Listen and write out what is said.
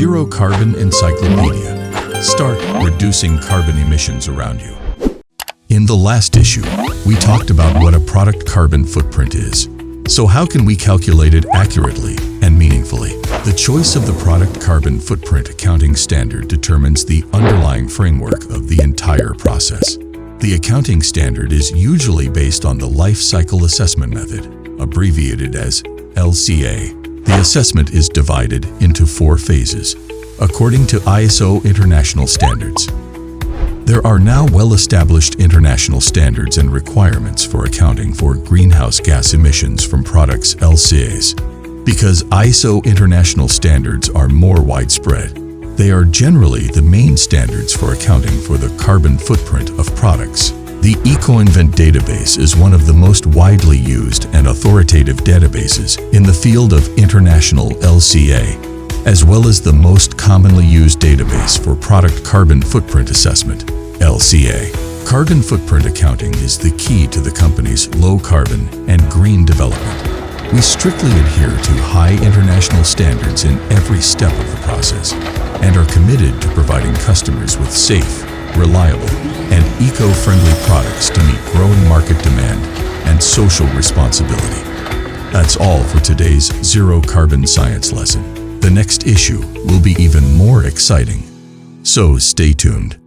Zero Carbon Encyclopedia. Start reducing carbon emissions around you. In the last issue, we talked about what a product carbon footprint is. So how can we calculate it accurately and meaningfully? The choice of the product carbon footprint accounting standard determines the underlying framework of the entire process. The accounting standard is usually based on the life cycle assessment method, abbreviated as LCA. The assessment is divided into 4 phases, according to ISO international standards. There are now well-established international standards and requirements for accounting for greenhouse gas emissions from products LCAs. Because ISO international standards are more widespread, they are generally the main standards for accounting for the carbon footprint of products. The EcoInvent database is one of the most widely used and authoritative databases in the field of international LCA, as well as the most commonly used database for product carbon footprint assessment, LCA. Carbon footprint accounting is the key to the company's low carbon and green development. We strictly adhere to high international standards in every step of the process and are committed to providing customers with safe, reliable, and eco-friendly products to meet growing market demand and social responsibility. That's all for today's Zero Carbon Science lesson. The next issue will be even more exciting, so stay tuned.